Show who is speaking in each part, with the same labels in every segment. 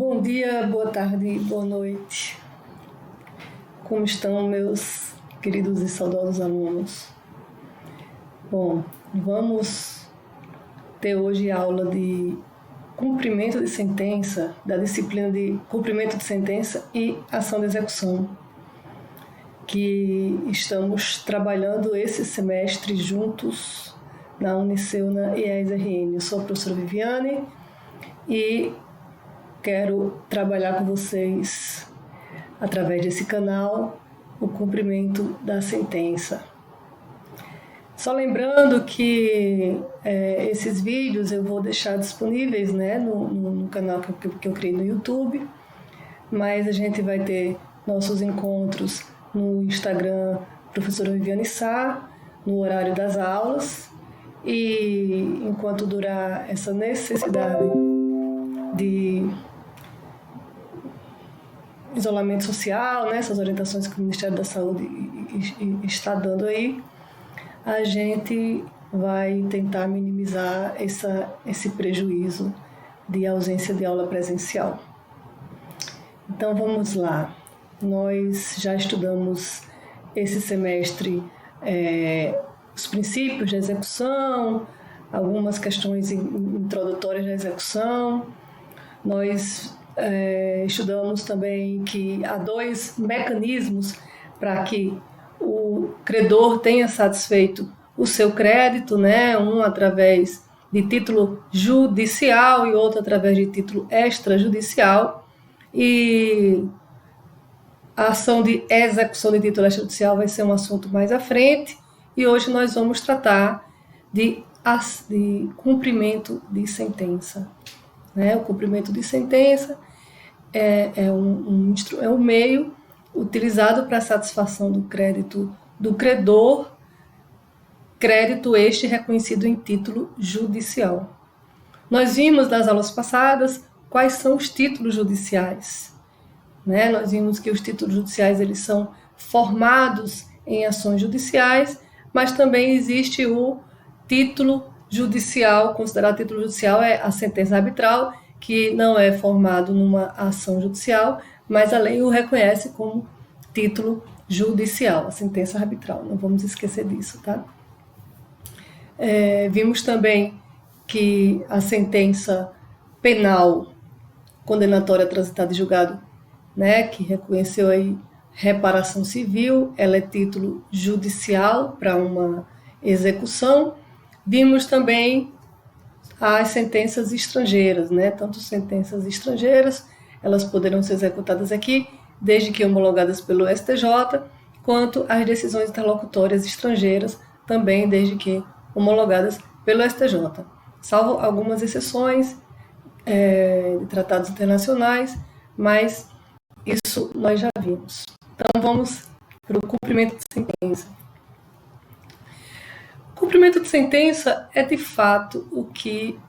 Speaker 1: Bom dia, boa tarde, boa noite. Como estão meus queridos e saudosos alunos? Bom, vamos ter hoje aula de cumprimento de sentença, da disciplina de cumprimento de sentença e ação de execução, que estamos trabalhando esse semestre juntos na Uniceuna e a ESRN. Eu sou a professora Viviane e quero trabalhar com vocês, através desse canal, o cumprimento da sentença. Só lembrando que esses vídeos eu vou deixar disponíveis, né, no canal que eu criei no YouTube, mas a gente vai ter nossos encontros no Instagram Professora Viviane Sá, no horário das aulas, e enquanto durar essa necessidade de isolamento social, né, essas orientações que o Ministério da Saúde está dando aí, a gente vai tentar minimizar esse prejuízo de ausência de aula presencial. Então vamos lá. Nós já estudamos esse semestre os princípios de execução, algumas questões introdutórias da execução. Nós estudamos também que há dois mecanismos para que o credor tenha satisfeito o seu crédito, né? Um através de título judicial e outro através de título extrajudicial. E a ação de execução de título extrajudicial vai ser um assunto mais à frente, e hoje nós vamos tratar de cumprimento de sentença. Né? O cumprimento de sentença é um meio utilizado para a satisfação do crédito do credor, crédito este reconhecido em título judicial. Nós vimos nas aulas passadas quais são os títulos judiciais. Né? Nós vimos que os títulos judiciais eles são formados em ações judiciais, mas também existe o título judicial, considerado título judicial é a sentença arbitral, que não é formado numa ação judicial, mas a lei o reconhece como título judicial, a sentença arbitral. Não vamos esquecer disso, tá? Vimos também que a sentença penal condenatória transitada em julgado, né, que reconheceu aí reparação civil, ela é título judicial para uma execução. Vimos também as sentenças estrangeiras, né? Tanto sentenças estrangeiras, elas poderão ser executadas aqui, desde que homologadas pelo STJ, quanto as decisões interlocutórias estrangeiras, também desde que homologadas pelo STJ, salvo algumas exceções de tratados internacionais, mas isso nós já vimos. Então vamos para o cumprimento de sentença. O cumprimento de sentença é de fato o que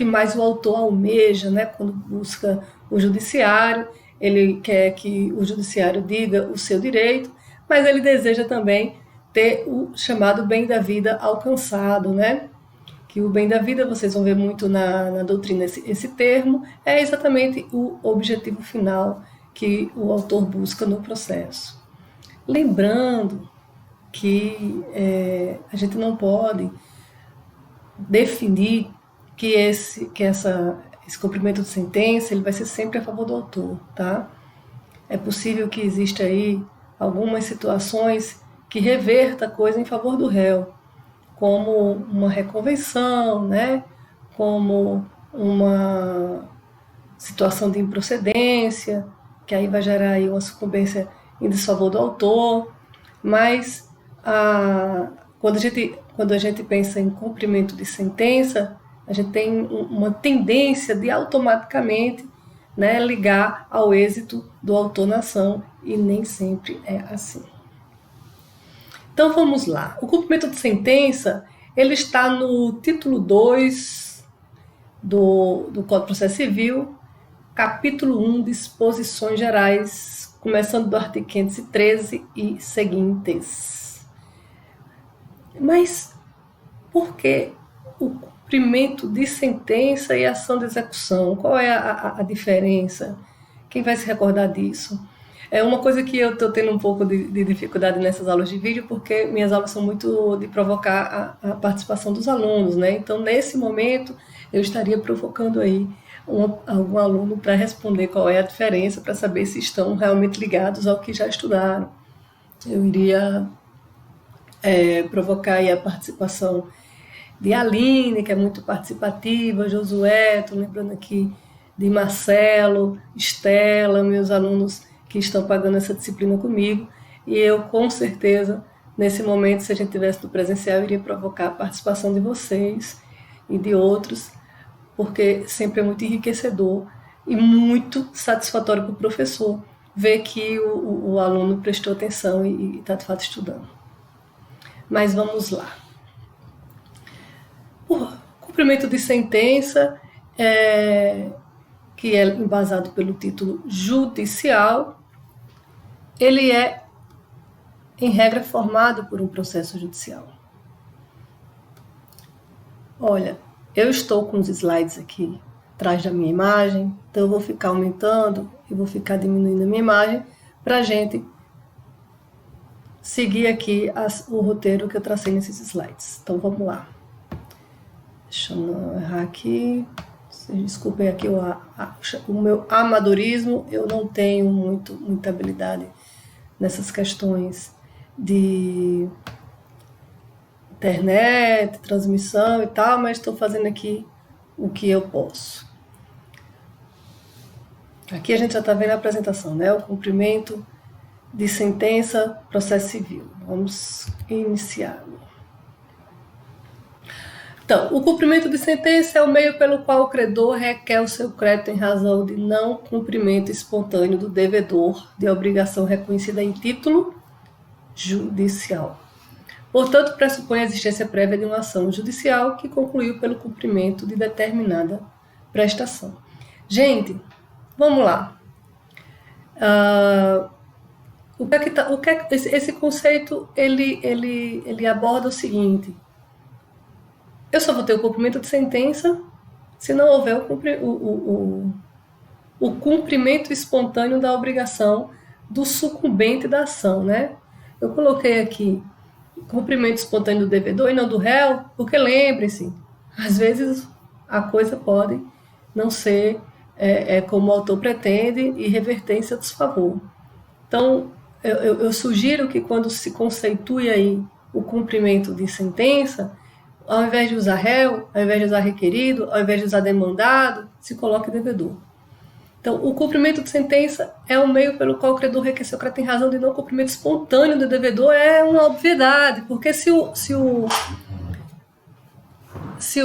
Speaker 1: mais o autor almeja, né? Quando busca o judiciário, ele quer que o judiciário diga o seu direito, mas ele deseja também ter o chamado bem da vida alcançado, né? Que o bem da vida, vocês vão ver muito na doutrina esse termo, é exatamente o objetivo final que o autor busca no processo. Lembrando que a gente não pode definir que esse cumprimento de sentença ele vai ser sempre a favor do autor, tá? É possível que exista aí algumas situações que reverta a coisa em favor do réu, como uma reconvenção, né? Como uma situação de improcedência, que aí vai gerar aí uma sucumbência em desfavor do autor, mas quando a gente pensa em cumprimento de sentença, a gente tem uma tendência de automaticamente, né, ligar ao êxito do autor na ação, e nem sempre é assim. Então vamos lá. O cumprimento de sentença ele está no título 2 do Código de Processo Civil, capítulo 1, disposições gerais, começando do artigo 513 e seguintes. Mas por que cumprimento de sentença e ação de execução. Qual é a diferença? Quem vai se recordar disso? É uma coisa que eu estou tendo um pouco de dificuldade nessas aulas de vídeo, porque minhas aulas são muito de provocar a participação dos alunos, né? Então, nesse momento, eu estaria provocando aí algum aluno para responder qual é a diferença, para saber se estão realmente ligados ao que já estudaram. Eu iria provocar aí a participação de Aline, que é muito participativa, Josué, estou lembrando aqui de Marcelo, Estela, meus alunos que estão pagando essa disciplina comigo, e eu, com certeza, nesse momento, se a gente tivesse no presencial, iria provocar a participação de vocês e de outros, porque sempre é muito enriquecedor e muito satisfatório para o professor ver que o aluno prestou atenção e está, de fato, estudando. Mas vamos lá. O cumprimento de sentença, que é embasado pelo título judicial, ele é, em regra, formado por um processo judicial. Olha, eu estou com os slides aqui atrás da minha imagem, então eu vou ficar aumentando e vou ficar diminuindo a minha imagem para a gente seguir aqui o roteiro que eu tracei nesses slides. Então vamos lá. Deixa eu não errar aqui. Vocês desculpem aqui o meu amadorismo, eu não tenho muita habilidade nessas questões de internet, transmissão e tal, mas estou fazendo aqui o que eu posso. Aqui a gente já está vendo a apresentação, né? O cumprimento de sentença, processo civil. Vamos iniciá-lo. Então, o cumprimento de sentença é o meio pelo qual o credor requer o seu crédito em razão de não cumprimento espontâneo do devedor de obrigação reconhecida em título judicial. Portanto, pressupõe a existência prévia de uma ação judicial que concluiu pelo cumprimento de determinada prestação. Gente, vamos lá. Esse conceito ele aborda o seguinte: eu só vou ter o cumprimento de sentença se não houver o cumprimento espontâneo da obrigação do sucumbente da ação, né? Eu coloquei aqui cumprimento espontâneo do devedor e não do réu, porque lembre-se, às vezes a coisa pode não ser como o autor pretende e reverter em seu desfavor. Então, eu sugiro que quando se conceitue aí o cumprimento de sentença, ao invés de usar réu, ao invés de usar requerido, ao invés de usar demandado, se coloque devedor. Então, o cumprimento de sentença é o meio pelo qual o credor requer seu crédito em razão de não cumprimento espontâneo do devedor. É uma obviedade, porque se o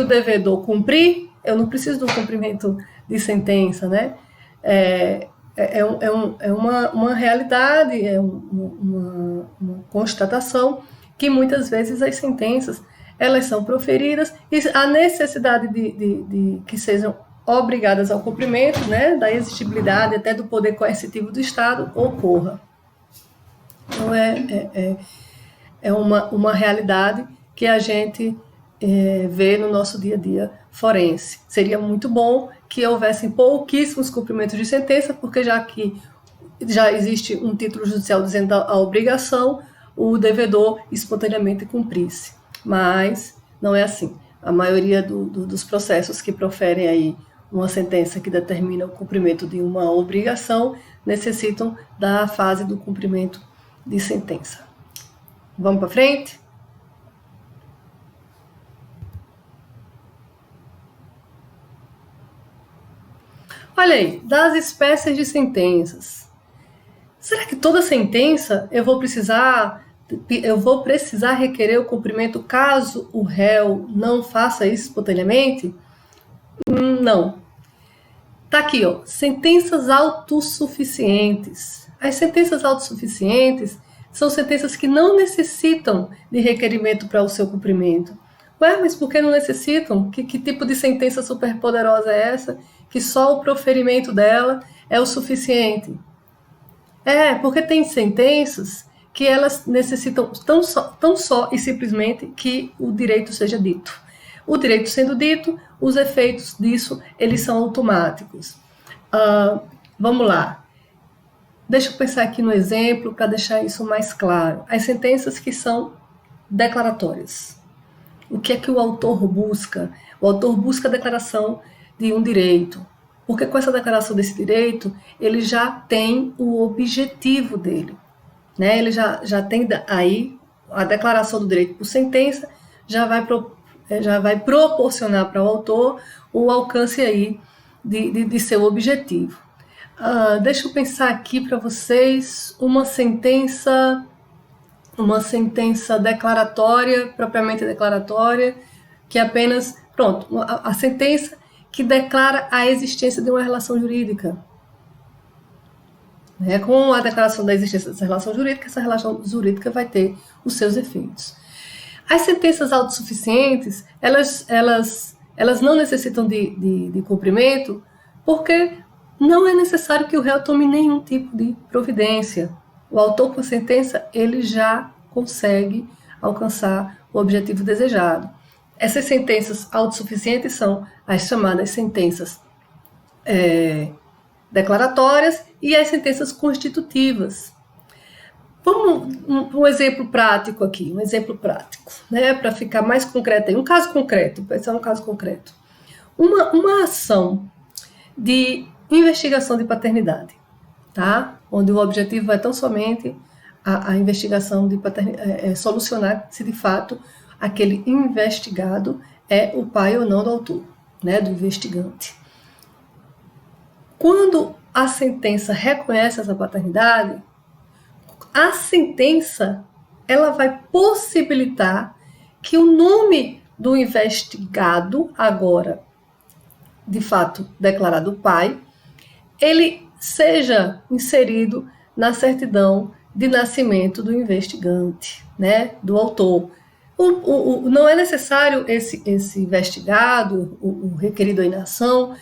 Speaker 1: devedor cumprir, eu não preciso do cumprimento de sentença, né? É uma realidade, é uma constatação que muitas vezes as sentenças elas são proferidas e a necessidade de que sejam obrigadas ao cumprimento, né, da exigibilidade até do poder coercitivo do Estado ocorra. Então é uma realidade que a gente vê no nosso dia a dia forense. Seria muito bom que houvessem pouquíssimos cumprimentos de sentença, porque já que já existe um título judicial dizendo a obrigação, o devedor espontaneamente cumprisse. Mas não é assim. A maioria dos processos que proferem aí uma sentença que determina o cumprimento de uma obrigação necessitam da fase do cumprimento de sentença. Vamos para frente? Olha aí, das espécies de sentenças. Será que toda sentença eu vou precisar requerer o cumprimento caso o réu não faça isso espontaneamente? Não. Tá aqui, ó, sentenças autossuficientes. As sentenças autossuficientes são sentenças que não necessitam de requerimento para o seu cumprimento. Ué, mas por que não necessitam? Que tipo de sentença superpoderosa é essa? Que só o proferimento dela é o suficiente? Porque tem sentenças que elas necessitam tão só e simplesmente que o direito seja dito. O direito sendo dito, os efeitos disso, eles são automáticos. Vamos lá. Deixa eu pensar aqui no exemplo para deixar isso mais claro. As sentenças que são declaratórias. O que é que o autor busca? O autor busca a declaração de um direito, porque com essa declaração desse direito, ele já tem o objetivo dele, né? Ele já tem aí a declaração do direito por sentença, já vai proporcionar para o autor o alcance aí de seu objetivo. Deixa eu pensar aqui para vocês uma sentença declaratória, propriamente declaratória, que apenas, pronto, a sentença que declara a existência de uma relação jurídica. Com a declaração da existência dessa relação jurídica, essa relação jurídica vai ter os seus efeitos. As sentenças autossuficientes, elas não necessitam de cumprimento, porque não é necessário que o réu tome nenhum tipo de providência. O autor com a sentença, ele já consegue alcançar o objetivo desejado. Essas sentenças autossuficientes são as chamadas sentenças declaratórias e as sentenças constitutivas. Vamos um exemplo prático aqui, né, para ficar mais concreto aí. Um caso concreto, pensar um caso concreto. Uma ação de investigação de paternidade, tá? Onde o objetivo é tão somente a investigação de paternidade, solucionar se de fato aquele investigado é o pai ou não do autor, né, do investigante. Quando a sentença reconhece essa paternidade, a sentença ela vai possibilitar que o nome do investigado, agora de fato declarado pai, ele seja inserido na certidão de nascimento do investigante, né, do autor. Não é necessário esse investigado, o requerido em ação,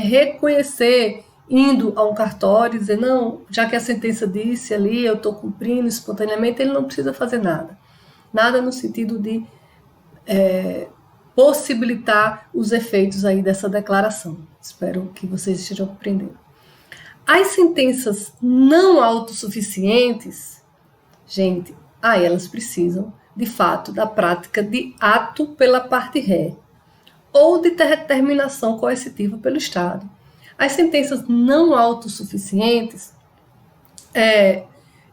Speaker 1: reconhecer, indo a um cartório e dizer, não, já que a sentença disse ali, eu estou cumprindo espontaneamente, ele não precisa fazer nada. Nada no sentido de possibilitar os efeitos aí dessa declaração. Espero que vocês estejam compreendendo. As sentenças não autossuficientes, gente, elas precisam, de fato, da prática de ato pela parte ré ou de determinação coercitiva pelo Estado. As sentenças não autossuficientes,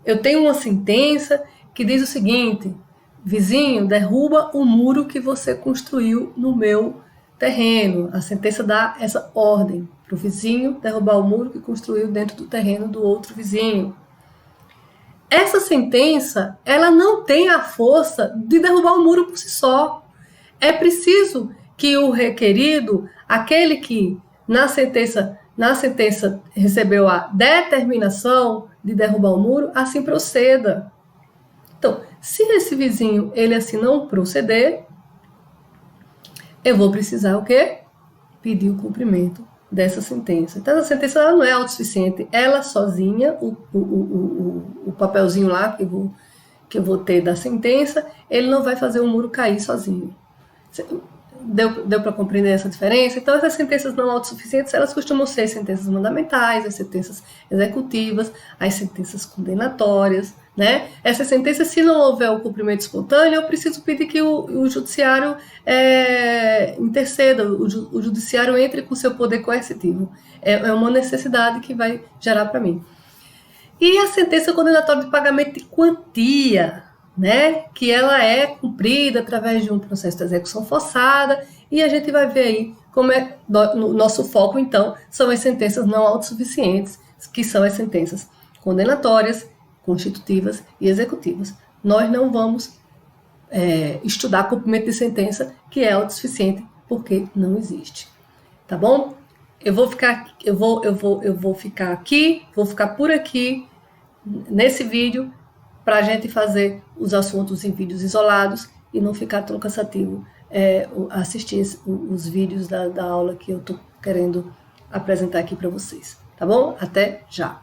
Speaker 1: eu tenho uma sentença que diz o seguinte: vizinho, derruba o muro que você construiu no meu terreno. A sentença dá essa ordem para o vizinho derrubar o muro que construiu dentro do terreno do outro vizinho. Essa sentença, ela não tem a força de derrubar o muro por si só. É preciso que o requerido, aquele que na sentença recebeu a determinação de derrubar o muro, assim proceda. Então, se esse vizinho, ele assim não proceder, eu vou precisar o quê? Pedir o cumprimento dessa sentença. Então, a sentença ela não é autossuficiente. Ela sozinha, o papelzinho lá que eu vou ter da sentença, ele não vai fazer o muro cair sozinho. Deu para compreender essa diferença? Então, essas sentenças não autossuficientes, elas costumam ser sentenças mandamentais, as sentenças executivas, as sentenças condenatórias, né? Essas sentenças, se não houver o cumprimento espontâneo, eu preciso pedir que o judiciário interceda, o judiciário entre com seu poder coercitivo. É uma necessidade que vai gerar para mim. E a sentença condenatória de pagamento de quantia, né, que ela é cumprida através de um processo de execução forçada, e a gente vai ver aí como no nosso foco, então, são as sentenças não autossuficientes, que são as sentenças condenatórias, constitutivas e executivas. Nós não vamos estudar cumprimento de sentença que é autossuficiente, porque não existe. Tá bom? Eu vou ficar por aqui nesse vídeo, para a gente fazer os assuntos em vídeos isolados e não ficar tão cansativo assistir os vídeos da aula que eu estou querendo apresentar aqui para vocês. Tá bom? Até já!